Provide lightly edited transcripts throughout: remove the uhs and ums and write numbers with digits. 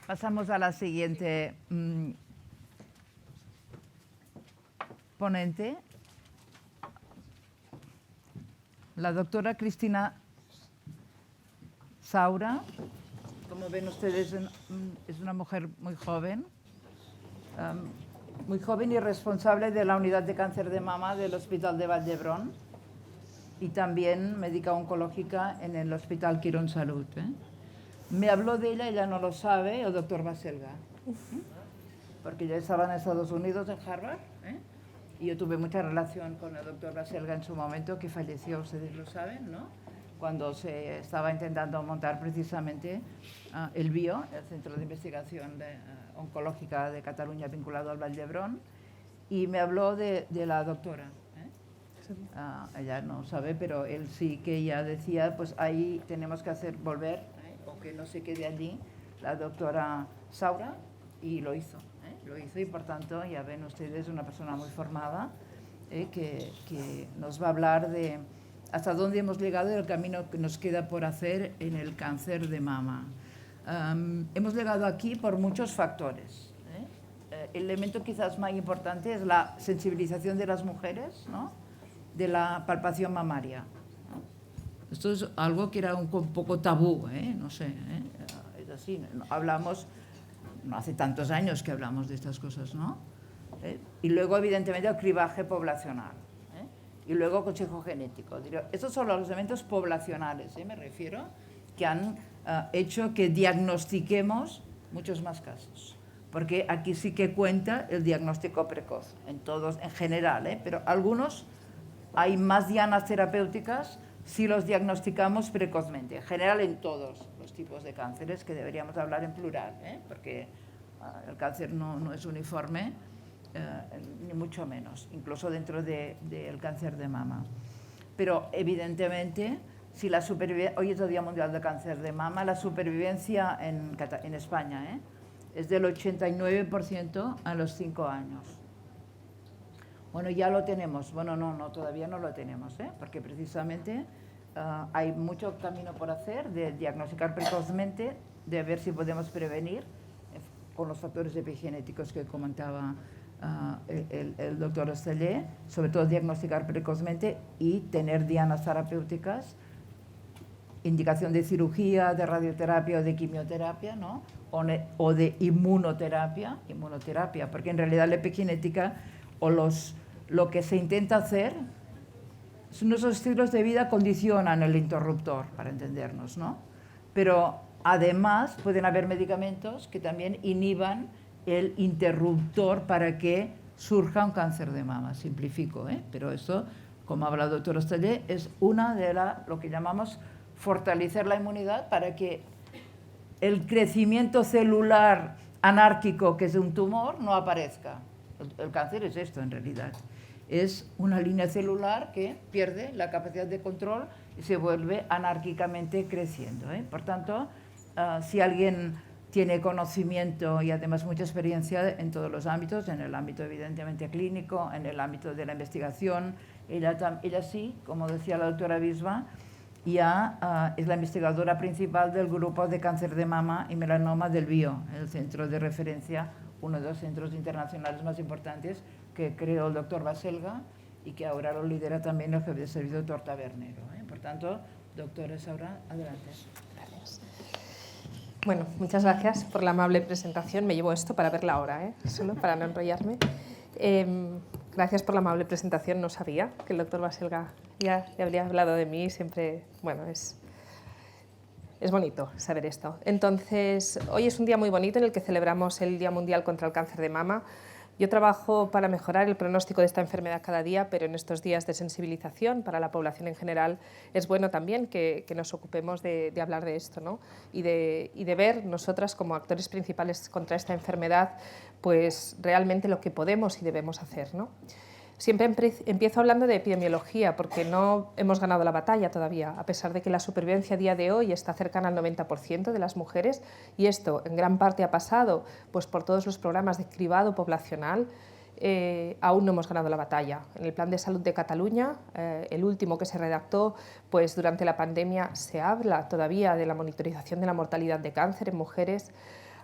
Pasamos a la siguiente ponente, la doctora Cristina Saura. Como ven ustedes, es una mujer muy joven y responsable de la unidad de cáncer de mama del Hospital de Vall d'Hebron y también médica oncológica en el Hospital Quirón Salud. Me habló de ella no lo sabe, el doctor Baselga, porque yo estaba en Estados Unidos, en Harvard, y yo tuve mucha relación con el doctor Baselga en su momento, que falleció, ustedes lo saben, ¿no? Cuando se estaba intentando montar precisamente el BIO, el Centro de Investigación Oncológica de Cataluña vinculado al Vall d'Hebron, y me habló de la doctora. Ella no sabe, pero él sí, que ella decía, pues ahí tenemos que volver, o que no se quede allí, la doctora Saura, y lo hizo. Lo hizo y por tanto, ya ven ustedes, una persona muy formada que nos va a hablar de hasta dónde hemos llegado y el camino que nos queda por hacer en el cáncer de mama. Hemos llegado aquí por muchos factores. El elemento quizás más importante es la sensibilización de las mujeres, ¿no?, de la palpación mamaria. Esto es algo que era un poco tabú, no sé, es así, hablamos, no hace tantos años que hablamos de estas cosas, ¿no? Y luego, evidentemente, el cribaje poblacional. Y luego consejo genético. Estos son los elementos poblacionales, me refiero, que han hecho que diagnostiquemos muchos más casos. Porque aquí sí que cuenta el diagnóstico precoz, en todos, en general, pero algunos hay más dianas terapéuticas si los diagnosticamos precozmente. En general, en todos los tipos de cánceres, que deberíamos hablar en plural, porque el cáncer no es uniforme, ni mucho menos, incluso dentro del cáncer de mama. Pero evidentemente, si la supervivencia, hoy es el Día Mundial de Cáncer de Mama, la supervivencia en España es del 89% a los 5 años. Bueno, ya lo tenemos. Bueno, no, todavía no lo tenemos, porque precisamente hay mucho camino por hacer de diagnosticar precozmente, de ver si podemos prevenir con los factores epigenéticos que comentaba el doctor Ostellé, sobre todo diagnosticar precozmente y tener dianas terapéuticas, indicación de cirugía, de radioterapia o de quimioterapia, ¿no?, o de inmunoterapia, porque en realidad la epigenética o lo que se intenta hacer, nuestros estilos de vida condicionan el interruptor, para entendernos, ¿no? Pero además pueden haber medicamentos que también inhiban el interruptor para que surja un cáncer de mama. Simplifico, pero eso, como habla el doctor Ostellé, es una de lo que llamamos fortalecer la inmunidad para que el crecimiento celular anárquico, que es de un tumor, no aparezca. El cáncer es esto, en realidad. Es una línea celular que pierde la capacidad de control y se vuelve anárquicamente creciendo. Por tanto, si alguien tiene conocimiento y además mucha experiencia en todos los ámbitos, en el ámbito evidentemente clínico, en el ámbito de la investigación, ella sí, como decía la doctora Bisba, ya es la investigadora principal del grupo de cáncer de mama y melanoma del BIO, el centro de referencia, uno de los centros internacionales más importantes que creó el doctor Baselga y que ahora lo lidera también el jefe de servicio, doctor Tabernero. Por tanto, doctora Saura, adelante. Gracias. Bueno, muchas gracias por la amable presentación. Me llevo esto para verla ahora, solo para no enrollarme. Gracias por la amable presentación. No sabía que el doctor Baselga ya habría hablado de mí. Siempre, bueno, es bonito saber esto. Entonces, hoy es un día muy bonito en el que celebramos el Día Mundial contra el Cáncer de Mama. Yo trabajo para mejorar el pronóstico de esta enfermedad cada día, pero en estos días de sensibilización para la población en general es bueno también que nos ocupemos de hablar de esto, ¿no? y de ver nosotras como actores principales contra esta enfermedad, pues realmente lo que podemos y debemos hacer, ¿no? Siempre empiezo hablando de epidemiología porque no hemos ganado la batalla todavía, a pesar de que la supervivencia a día de hoy está cercana al 90% de las mujeres, y esto en gran parte ha pasado pues, por todos los programas de cribado poblacional. Aún no hemos ganado la batalla. En el Plan de Salud de Cataluña, el último que se redactó, pues durante la pandemia se habla todavía de la monitorización de la mortalidad de cáncer en mujeres.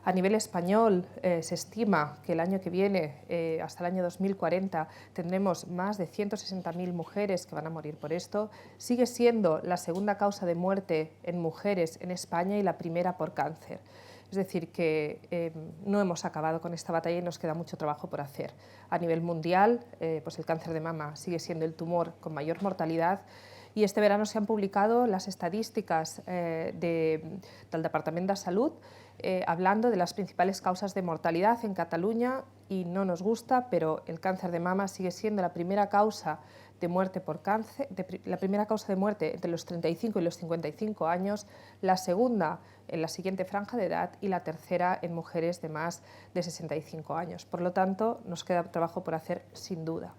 A nivel español se estima que el año que viene, hasta el año 2040, tendremos más de 160.000 mujeres que van a morir por esto. Sigue siendo la segunda causa de muerte en mujeres en España y la primera por cáncer. Es decir, que no hemos acabado con esta batalla y nos queda mucho trabajo por hacer. A nivel mundial, pues el cáncer de mama sigue siendo el tumor con mayor mortalidad y este verano se han publicado las estadísticas del Departamento de Salud hablando de las principales causas de mortalidad en Cataluña y no nos gusta, pero el cáncer de mama sigue siendo la primera causa de muerte por cáncer, la primera causa de muerte entre los 35 y los 55 años, la segunda en la siguiente franja de edad y la tercera en mujeres de más de 65 años. Por lo tanto, nos queda trabajo por hacer sin duda.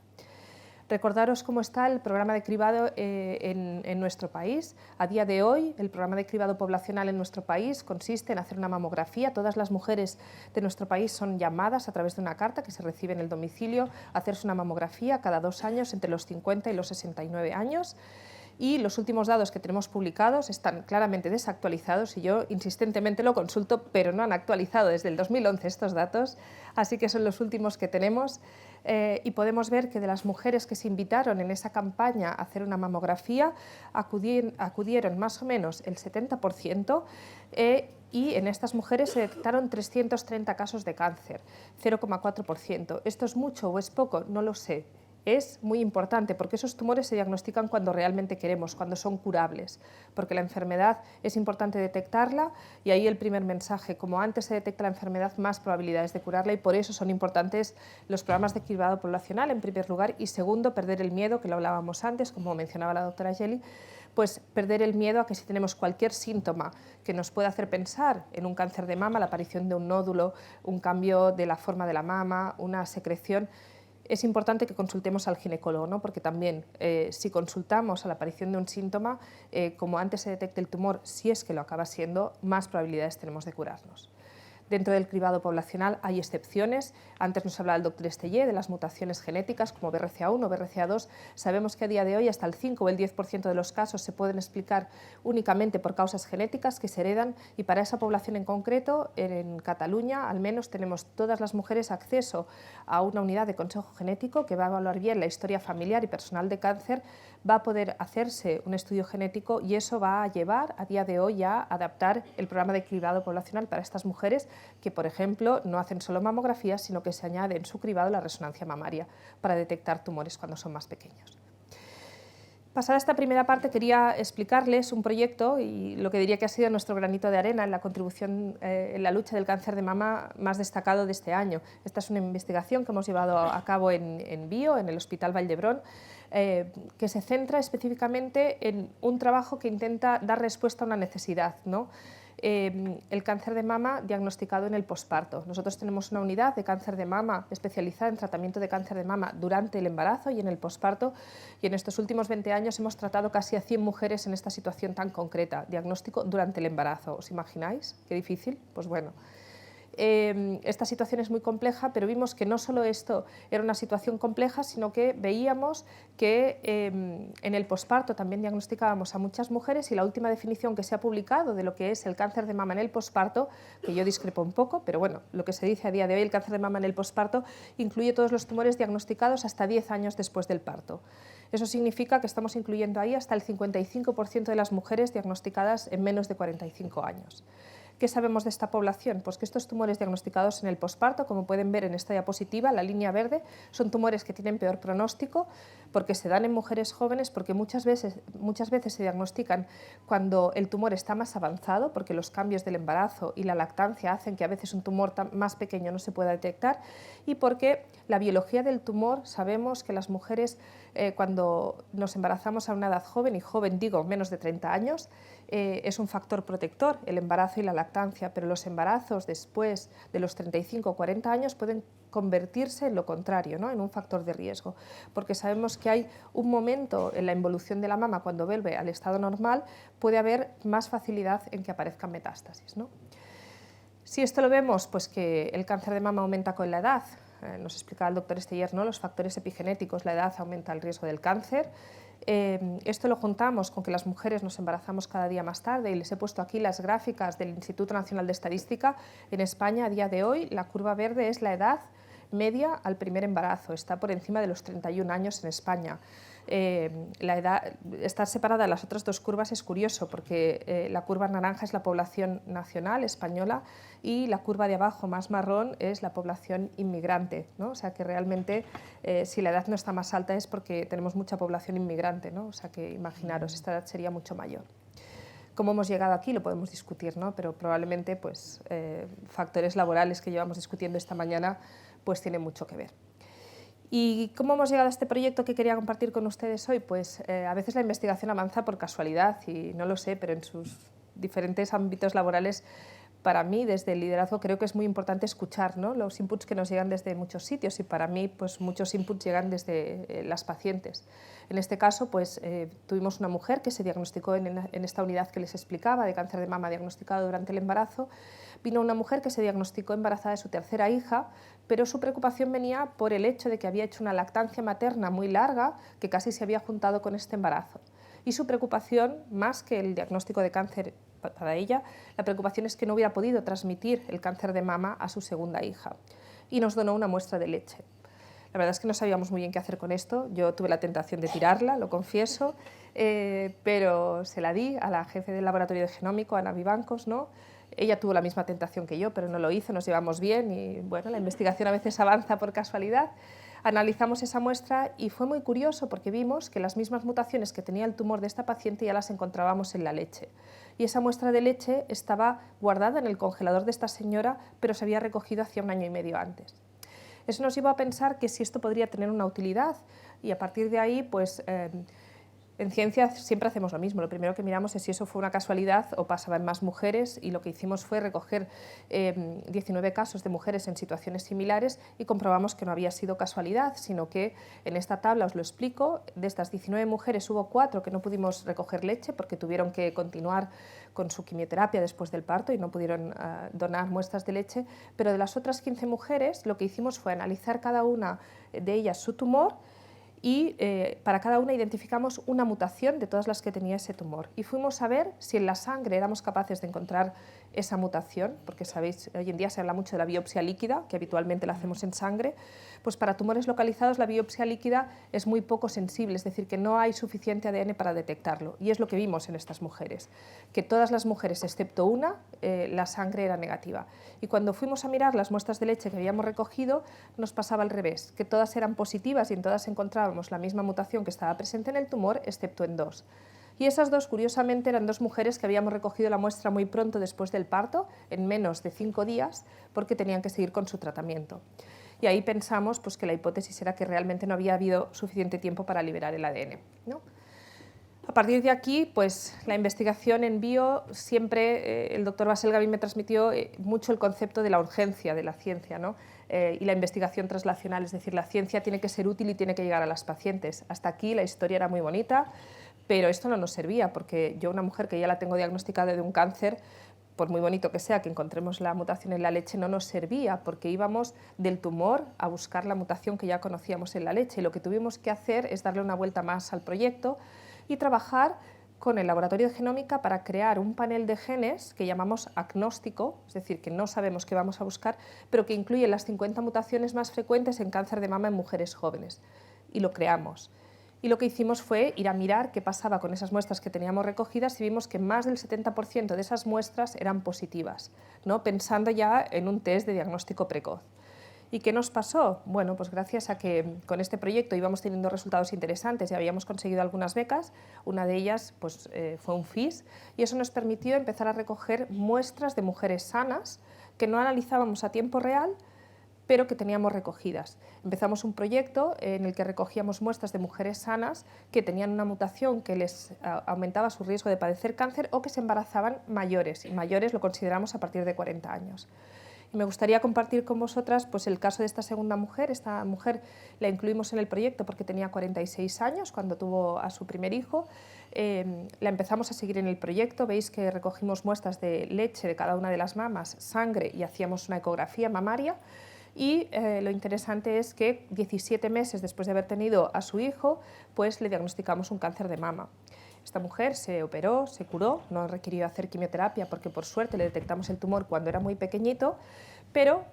Recordaros cómo está el programa de cribado en nuestro país. A día de hoy, el programa de cribado poblacional en nuestro país consiste en hacer una mamografía. Todas las mujeres de nuestro país son llamadas a través de una carta que se recibe en el domicilio a hacerse una mamografía cada 2 años entre los 50 y los 69 años. Y los últimos datos que tenemos publicados están claramente desactualizados y yo insistentemente lo consulto, pero no han actualizado desde el 2011 estos datos, así que son los últimos que tenemos. Y podemos ver que de las mujeres que se invitaron en esa campaña a hacer una mamografía, acudieron más o menos el 70%, y en estas mujeres se detectaron 330 casos de cáncer, 0,4%. ¿Esto es mucho o es poco? No lo sé. Es muy importante porque esos tumores se diagnostican cuando realmente queremos, cuando son curables, porque la enfermedad es importante detectarla y ahí el primer mensaje, como antes se detecta la enfermedad, más probabilidades de curarla y por eso son importantes los programas de cribado poblacional en primer lugar y segundo, perder el miedo, que lo hablábamos antes, como mencionaba la doctora Geli, pues perder el miedo a que si tenemos cualquier síntoma que nos pueda hacer pensar en un cáncer de mama, la aparición de un nódulo, un cambio de la forma de la mama, una secreción, es importante que consultemos al ginecólogo, ¿no? Porque también si consultamos a la aparición de un síntoma, como antes se detecte el tumor, si es que lo acaba siendo, más probabilidades tenemos de curarnos. Dentro del cribado poblacional hay excepciones. Antes nos hablaba el doctor Estellé de las mutaciones genéticas como BRCA1 o BRCA2. Sabemos que a día de hoy hasta el 5 o el 10% de los casos se pueden explicar únicamente por causas genéticas que se heredan y para esa población en concreto, en Cataluña al menos tenemos todas las mujeres acceso a una unidad de consejo genético que va a evaluar bien la historia familiar y personal de cáncer, va a poder hacerse un estudio genético y eso va a llevar a día de hoy a adaptar el programa de cribado poblacional para estas mujeres que, por ejemplo, no hacen solo mamografías, sino que se añade en su cribado la resonancia mamaria para detectar tumores cuando son más pequeños. Pasada esta primera parte, quería explicarles un proyecto y lo que diría que ha sido nuestro granito de arena en la contribución en la lucha del cáncer de mama más destacado de este año. Esta es una investigación que hemos llevado a cabo en BIO, en el Hospital Vall d'Hebron, que se centra específicamente en un trabajo que intenta dar respuesta a una necesidad, ¿no? El cáncer de mama diagnosticado en el posparto. Nosotros tenemos una unidad de cáncer de mama especializada en tratamiento de cáncer de mama durante el embarazo y en el posparto y en estos últimos 20 años hemos tratado casi a 100 mujeres en esta situación tan concreta, diagnóstico durante el embarazo. ¿Os imagináis? Qué difícil. Pues bueno. Esta situación es muy compleja, pero vimos que no solo esto era una situación compleja, sino que veíamos que en el posparto también diagnosticábamos a muchas mujeres y la última definición que se ha publicado de lo que es el cáncer de mama en el posparto, que yo discrepo un poco, pero bueno, lo que se dice a día de hoy, el cáncer de mama en el posparto incluye todos los tumores diagnosticados hasta 10 años después del parto. Eso significa que estamos incluyendo ahí hasta el 55% de las mujeres diagnosticadas en menos de 45 años. ¿Qué sabemos de esta población? Pues que estos tumores diagnosticados en el posparto, como pueden ver en esta diapositiva, la línea verde, son tumores que tienen peor pronóstico porque se dan en mujeres jóvenes, porque muchas veces se diagnostican cuando el tumor está más avanzado, porque los cambios del embarazo y la lactancia hacen que a veces un tumor más pequeño no se pueda detectar y porque la biología del tumor, sabemos que las mujeres cuando nos embarazamos a una edad joven, y joven digo menos de 30 años, es un factor protector, el embarazo y la lactancia, pero los embarazos después de los 35 o 40 años pueden convertirse en lo contrario, ¿no? En un factor de riesgo, porque sabemos que hay un momento en la involución de la mama cuando vuelve al estado normal, puede haber más facilidad en que aparezcan metástasis, ¿no? Si esto lo vemos, pues que el cáncer de mama aumenta con la edad, nos explicaba el doctor Esteller, ¿no? Los factores epigenéticos, la edad aumenta el riesgo del cáncer. Esto lo juntamos con que las mujeres nos embarazamos cada día más tarde y les he puesto aquí las gráficas del Instituto Nacional de Estadística. En España, a día de hoy, la curva verde es la edad media al primer embarazo, está por encima de los 31 años en España. La edad, estar separada de las otras dos curvas es curioso porque la curva naranja es la población nacional española y la curva de abajo más marrón es la población inmigrante, ¿no? O sea que realmente si la edad no está más alta es porque tenemos mucha población inmigrante, ¿no? O sea que imaginaros, esta edad sería mucho mayor. ¿Cómo hemos llegado aquí? Lo podemos discutir, ¿no? Pero probablemente pues, factores laborales que llevamos discutiendo esta mañana pues tienen mucho que ver. ¿Y cómo hemos llegado a este proyecto que quería compartir con ustedes hoy? Pues a veces la investigación avanza por casualidad y no lo sé, pero en sus diferentes ámbitos laborales, para mí, desde el liderazgo, creo que es muy importante escuchar, ¿no?, los inputs que nos llegan desde muchos sitios y para mí pues, muchos inputs llegan desde las pacientes. En este caso pues, tuvimos una mujer que se diagnosticó en esta unidad que les explicaba de cáncer de mama diagnosticado durante el embarazo. Vino una mujer que se diagnosticó embarazada de su tercera hija, pero su preocupación venía por el hecho de que había hecho una lactancia materna muy larga que casi se había juntado con este embarazo. Y su preocupación, más que el diagnóstico de cáncer para ella, la preocupación es que no hubiera podido transmitir el cáncer de mama a su segunda hija. Y nos donó una muestra de leche. La verdad es que no sabíamos muy bien qué hacer con esto. Yo tuve la tentación de tirarla, lo confieso, pero se la di a la jefe del laboratorio de genómico, Ana Vivancos, ¿no? Ella tuvo la misma tentación que yo, pero no lo hizo, nos llevamos bien y bueno, la investigación a veces avanza por casualidad. Analizamos esa muestra y fue muy curioso porque vimos que las mismas mutaciones que tenía el tumor de esta paciente ya las encontrábamos en la leche. Y esa muestra de leche estaba guardada en el congelador de esta señora, pero se había recogido hacía 1 año y medio antes. Eso nos llevó a pensar que si esto podría tener una utilidad y a partir de ahí, pues, en ciencia siempre hacemos lo mismo. Lo primero que miramos es si eso fue una casualidad o pasaba en más mujeres y lo que hicimos fue recoger 19 casos de mujeres en situaciones similares y comprobamos que no había sido casualidad, sino que en esta tabla os lo explico, de estas 19 mujeres hubo 4 que no pudimos recoger leche porque tuvieron que continuar con su quimioterapia después del parto y no pudieron donar muestras de leche, pero de las otras 15 mujeres lo que hicimos fue analizar cada una de ellas su tumor y para cada una identificamos una mutación de todas las que tenía ese tumor y fuimos a ver si en la sangre éramos capaces de encontrar esa mutación, porque sabéis, hoy en día se habla mucho de la biopsia líquida, que habitualmente la hacemos en sangre, pues para tumores localizados la biopsia líquida es muy poco sensible, es decir, que no hay suficiente ADN para detectarlo y es lo que vimos en estas mujeres, que todas las mujeres excepto una, la sangre era negativa y cuando fuimos a mirar las muestras de leche que habíamos recogido nos pasaba al revés, que todas eran positivas y en todas encontrábamos la misma mutación que estaba presente en el tumor excepto en 2. Y esas 2, curiosamente, eran 2 mujeres que habíamos recogido la muestra muy pronto después del parto, en menos de 5 días, porque tenían que seguir con su tratamiento. Y ahí pensamos pues, que la hipótesis era que realmente no había habido suficiente tiempo para liberar el ADN, ¿no? A partir de aquí, pues, la investigación en bio, siempre el doctor Baselga me transmitió mucho el concepto de la urgencia de la ciencia, ¿no? Y la investigación translacional, es decir, la ciencia tiene que ser útil y tiene que llegar a las pacientes. Hasta aquí la historia era muy bonita, pero esto no nos servía, porque yo, una mujer que ya la tengo diagnosticada de un cáncer, por muy bonito que sea que encontremos la mutación en la leche, no nos servía, porque íbamos del tumor a buscar la mutación que ya conocíamos en la leche. Y lo que tuvimos que hacer es darle una vuelta más al proyecto y trabajar con el laboratorio de genómica para crear un panel de genes que llamamos agnóstico, es decir, que no sabemos qué vamos a buscar, pero que incluye las 50 mutaciones más frecuentes en cáncer de mama en mujeres jóvenes. Y lo creamos. Y lo que hicimos fue ir a mirar qué pasaba con esas muestras que teníamos recogidas y vimos que más del 70% de esas muestras eran positivas, ¿no? Pensando ya en un test de diagnóstico precoz. ¿Y qué nos pasó? Bueno, pues gracias a que con este proyecto íbamos teniendo resultados interesantes y habíamos conseguido algunas becas, una de ellas pues, fue un FIS, y eso nos permitió empezar a recoger muestras de mujeres sanas que no analizábamos a tiempo real, pero que teníamos recogidas. Empezamos un proyecto en el que recogíamos muestras de mujeres sanas que tenían una mutación que les aumentaba su riesgo de padecer cáncer o que se embarazaban mayores, y mayores lo consideramos a partir de 40 años. Y me gustaría compartir con vosotras pues, el caso de esta segunda mujer. Esta mujer la incluimos en el proyecto porque tenía 46 años cuando tuvo a su primer hijo. La empezamos a seguir en el proyecto. Veis que recogimos muestras de leche de cada una de las mamas, sangre y hacíamos una ecografía mamaria. Y lo interesante es que 17 meses después de haber tenido a su hijo, pues le diagnosticamos un cáncer de mama. Esta mujer se operó, se curó, no requirió hacer quimioterapia porque por suerte le detectamos el tumor cuando era muy pequeñito, pero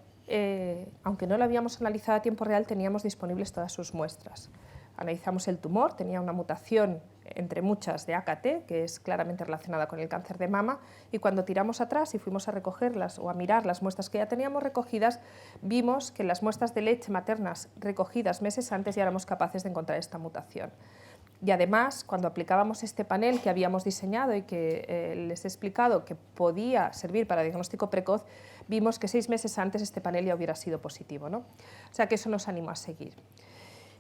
aunque no lo habíamos analizado a tiempo real, teníamos disponibles todas sus muestras. Analizamos el tumor, tenía una mutación entre muchas de AKT, que es claramente relacionada con el cáncer de mama, y cuando tiramos atrás y fuimos a recogerlas o a mirar las muestras que ya teníamos recogidas, vimos que en las muestras de leche maternas recogidas meses antes ya éramos capaces de encontrar esta mutación. Y además, cuando aplicábamos este panel que habíamos diseñado y que les he explicado que podía servir para diagnóstico precoz, vimos que 6 meses antes este panel ya hubiera sido positivo, ¿no? O sea que eso nos animó a seguir.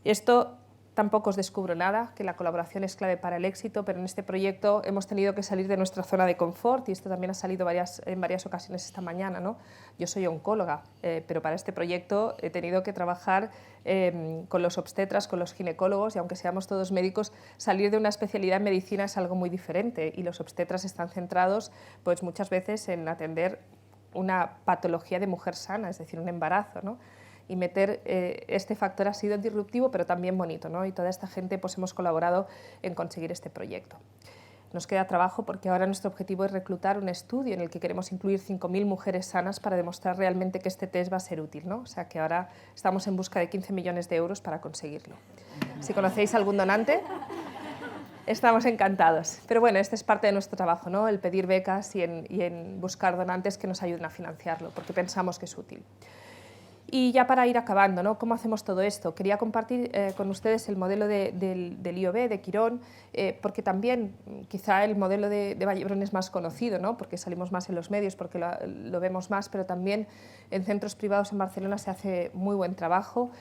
Esto tampoco os descubro nada, que la colaboración es clave para el éxito, pero en este proyecto hemos tenido que salir de nuestra zona de confort y esto también ha salido en varias ocasiones esta mañana, ¿no? Yo soy oncóloga, pero para este proyecto he tenido que trabajar con los obstetras, con los ginecólogos y aunque seamos todos médicos, salir de una especialidad en medicina es algo muy diferente y los obstetras están centrados pues, muchas veces en atender una patología de mujer sana, es decir, un embarazo, ¿no? Y meter este factor ha sido disruptivo, pero también bonito, ¿no? Y toda esta gente pues, hemos colaborado en conseguir este proyecto. Nos queda trabajo porque ahora nuestro objetivo es reclutar un estudio en el que queremos incluir 5.000 mujeres sanas para demostrar realmente que este test va a ser útil, ¿no? O sea que ahora estamos en busca de 15 millones de euros para conseguirlo. Si conocéis algún donante, estamos encantados. Pero bueno, este es parte de nuestro trabajo, ¿no? El pedir becas y en buscar donantes que nos ayuden a financiarlo, porque pensamos que es útil. Y ya para ir acabando, ¿no? ¿Cómo hacemos todo esto? Quería compartir con ustedes el modelo del IOB, de Quirón, porque también quizá el modelo de Vall-d'Hebron es más conocido, ¿no? Porque salimos más en los medios, porque lo vemos más, pero también en centros privados en Barcelona se hace muy buen trabajo.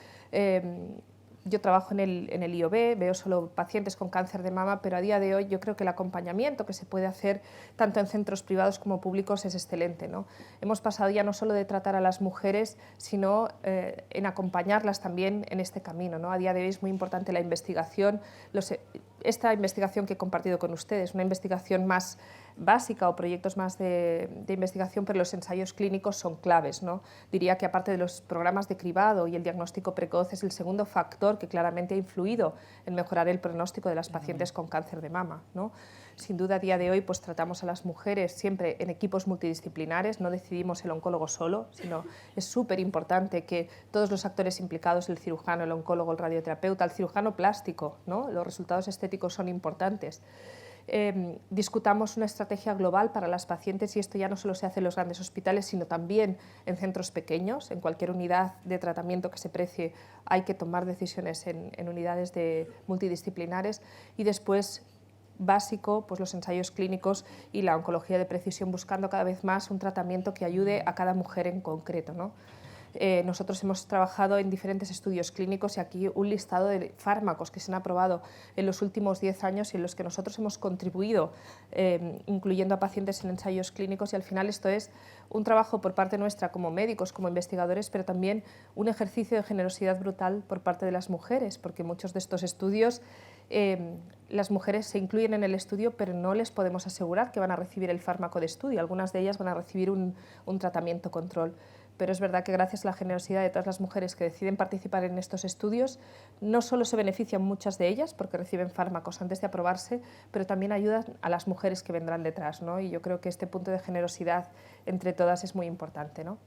Yo trabajo en el IOB, veo solo pacientes con cáncer de mama, pero a día de hoy yo creo que el acompañamiento que se puede hacer tanto en centros privados como públicos es excelente, ¿no? Hemos pasado ya no solo de tratar a las mujeres, sino en acompañarlas también en este camino, ¿no? A día de hoy es muy importante la investigación, esta investigación que he compartido con ustedes, una investigación más básica o proyectos más de investigación, pero los ensayos clínicos son claves, ¿no? Diría que aparte de los programas de cribado y el diagnóstico precoz es el segundo factor que claramente ha influido en mejorar el pronóstico de las pacientes con cáncer de mama, ¿no? Sin duda a día de hoy pues tratamos a las mujeres siempre en equipos multidisciplinares, no decidimos el oncólogo solo, sino es súper importante que todos los actores implicados, el cirujano, el oncólogo, el radioterapeuta, el cirujano plástico, ¿no? Los resultados estéticos son importantes. Discutamos una estrategia global para las pacientes y esto ya no solo se hace en los grandes hospitales, sino también en centros pequeños. En cualquier unidad de tratamiento que se precie hay que tomar decisiones en unidades multidisciplinares y después básico, pues los ensayos clínicos y la oncología de precisión buscando cada vez más un tratamiento que ayude a cada mujer en concreto, ¿no? Nosotros hemos trabajado en diferentes estudios clínicos y aquí un listado de fármacos que se han aprobado en los últimos 10 años y en los que nosotros hemos contribuido, incluyendo a pacientes en ensayos clínicos y al final esto es un trabajo por parte nuestra como médicos, como investigadores, pero también un ejercicio de generosidad brutal por parte de las mujeres, porque muchos de estos estudios las mujeres se incluyen en el estudio, pero no les podemos asegurar que van a recibir el fármaco de estudio. Algunas de ellas van a recibir un tratamiento control. Pero es verdad que gracias a la generosidad de todas las mujeres que deciden participar en estos estudios, no solo se benefician muchas de ellas porque reciben fármacos antes de aprobarse, pero también ayudan a las mujeres que vendrán detrás, ¿no? Y yo creo que este punto de generosidad entre todas es muy importante, ¿no?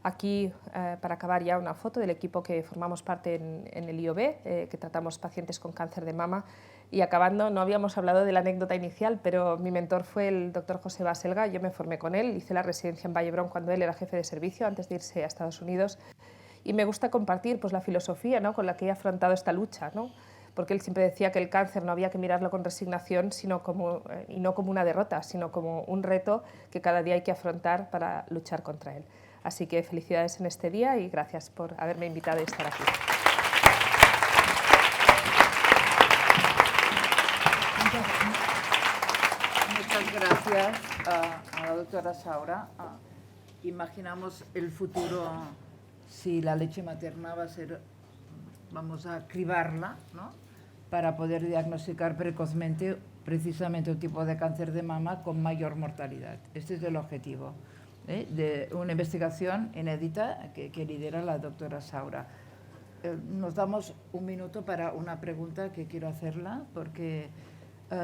Aquí, para acabar ya, una foto del equipo que formamos parte en el IOB, que tratamos pacientes con cáncer de mama. Y acabando, no habíamos hablado de la anécdota inicial, pero mi mentor fue el doctor José Baselga, yo me formé con él, hice la residencia en Vall-d'Hebron cuando él era jefe de servicio, antes de irse a Estados Unidos. Y me gusta compartir pues, la filosofía, ¿no?, con la que he afrontado esta lucha, ¿no? Porque él siempre decía que el cáncer no había que mirarlo con resignación y no como una derrota, sino como un reto que cada día hay que afrontar para luchar contra él. Así que felicidades en este día y gracias por haberme invitado a estar aquí. Muchas gracias a la doctora Saura. Imaginamos el futuro, si la leche materna va a ser, vamos a cribarla, ¿no?, para poder diagnosticar precozmente precisamente un tipo de cáncer de mama con mayor mortalidad. Este es el objetivo. de una investigación inédita que lidera la doctora Saura. Nos damos un minuto para una pregunta que quiero hacerla, porque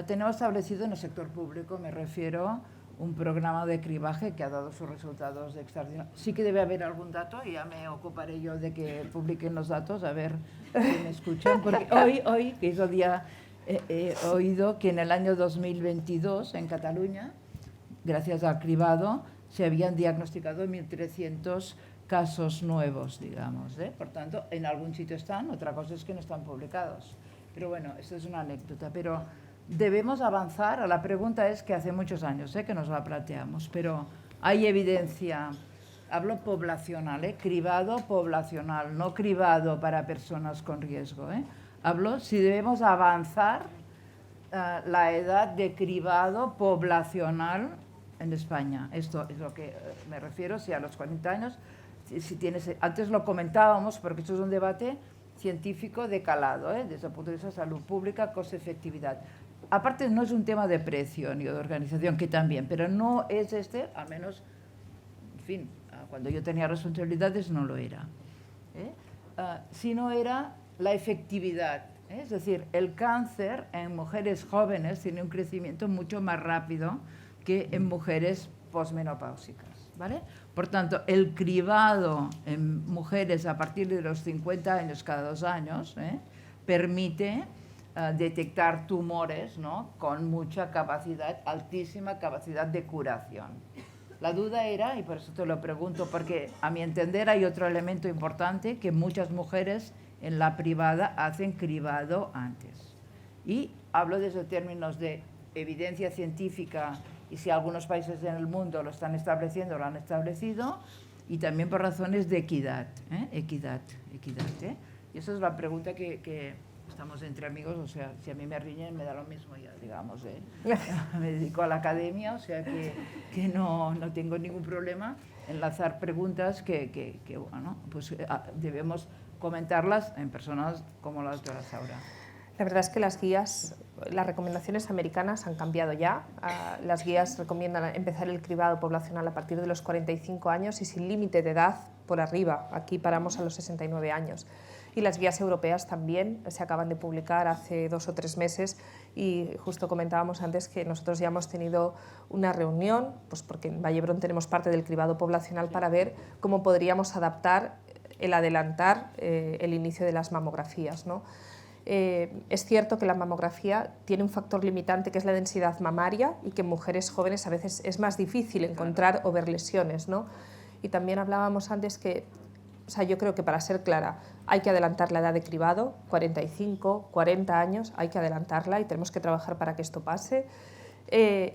tenemos establecido en el sector público, me refiero, un programa de cribaje que ha dado sus resultados extraordinarios. Sí que debe haber algún dato y ya me ocuparé yo de que publiquen los datos, a ver si me escuchan, porque hoy que es el día, he oído que en el año 2022 en Cataluña, gracias al cribado, se habían diagnosticado 1.300 casos nuevos, digamos. Por tanto, en algún sitio están, otra cosa es que no están publicados. Pero bueno, esto es una anécdota. Pero debemos avanzar. La pregunta es que hace muchos años que nos la planteamos, pero hay evidencia, hablo poblacional, cribado poblacional, no cribado para personas con riesgo. Hablo si debemos avanzar la edad de cribado poblacional en España. Esto es lo que me refiero, si a los 40 años, si tienes, antes lo comentábamos porque esto es un debate científico de calado, desde el punto de vista de salud pública, coste-efectividad. Aparte no es un tema de precio ni de organización, que también, pero no es al menos, en fin, cuando yo tenía responsabilidades no lo era, sino era la efectividad. Es decir, el cáncer en mujeres jóvenes tiene un crecimiento mucho más rápido que en mujeres posmenopáusicas, ¿vale? Por tanto, el cribado en mujeres a partir de los 50 años, cada 2 años, permite detectar tumores, ¿no?, con mucha capacidad, altísima capacidad de curación. La duda era, y por eso te lo pregunto, porque a mi entender hay otro elemento importante, que muchas mujeres en la privada hacen cribado antes. Y hablo desde términos de evidencia científica y si algunos países en el mundo lo están estableciendo, lo han establecido, y también por razones de equidad. Equidad. Y esa es la pregunta que estamos entre amigos, o sea, si a mí me riñen me da lo mismo ya, digamos. Me dedico a la academia, o sea que no tengo ningún problema en lanzar preguntas que bueno, pues debemos comentarlas en personas como la doctora Saura. La verdad es que las guías, las recomendaciones americanas han cambiado ya. Las guías recomiendan empezar el cribado poblacional a partir de los 45 años y sin límite de edad por arriba. Aquí paramos a los 69 años. Y las guías europeas también se acaban de publicar hace 2 o 3 meses y justo comentábamos antes que nosotros ya hemos tenido una reunión, pues porque en Vallebrón tenemos parte del cribado poblacional, para ver cómo podríamos adaptar el adelantar el inicio de las mamografías, ¿no? Es cierto que la mamografía tiene un factor limitante que es la densidad mamaria y que en mujeres jóvenes a veces es más difícil encontrar o ver lesiones, ¿no? Y también hablábamos antes que, o sea, yo creo que para ser clara, hay que adelantar la edad de cribado, 45, 40 años, hay que adelantarla y tenemos que trabajar para que esto pase.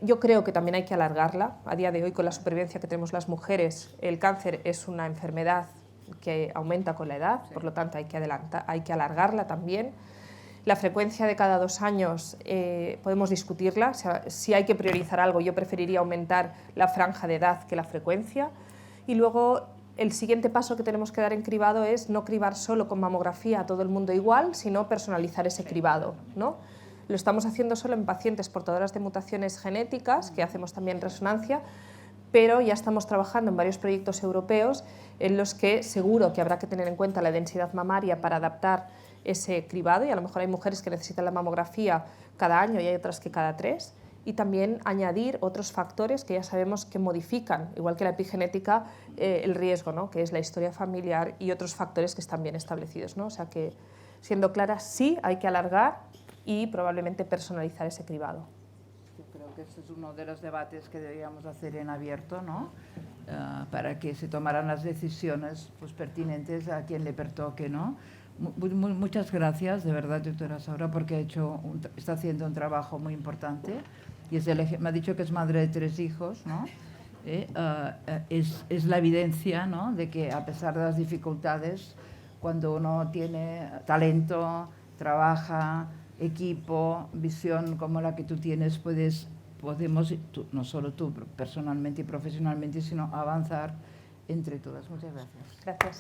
Yo creo que también hay que alargarla. A día de hoy, con la supervivencia que tenemos las mujeres, el cáncer es una enfermedad que aumenta con la edad, por lo tanto hay que alargarla también. La frecuencia de cada 2 años podemos discutirla. O sea, si hay que priorizar algo, yo preferiría aumentar la franja de edad que la frecuencia. Y luego el siguiente paso que tenemos que dar en cribado es no cribar solo con mamografía a todo el mundo igual, sino personalizar ese cribado, ¿no? Lo estamos haciendo solo en pacientes portadoras de mutaciones genéticas, que hacemos también resonancia, pero ya estamos trabajando en varios proyectos europeos en los que seguro que habrá que tener en cuenta la densidad mamaria para adaptar ese cribado, y a lo mejor hay mujeres que necesitan la mamografía cada año y hay otras que cada 3, y también añadir otros factores que ya sabemos que modifican, igual que la epigenética, el riesgo, ¿no?, que es la historia familiar y otros factores que están bien establecidos, ¿no? O sea que, siendo clara, sí hay que alargar y probablemente personalizar ese cribado. Yo creo que este es uno de los debates que deberíamos hacer en abierto, ¿no? Para que se tomaran las decisiones, pues, pertinentes a quien le pertoque, ¿no? Muchas gracias, de verdad, doctora Saura, porque está haciendo un trabajo muy importante. Y me ha dicho que es madre de 3 hijos, ¿no? Es la evidencia, ¿no?, de que a pesar de las dificultades, cuando uno tiene talento, trabaja, equipo, visión como la que tú tienes, podemos, no solo tú personalmente y profesionalmente, sino avanzar entre todas. Muchas gracias. Gracias.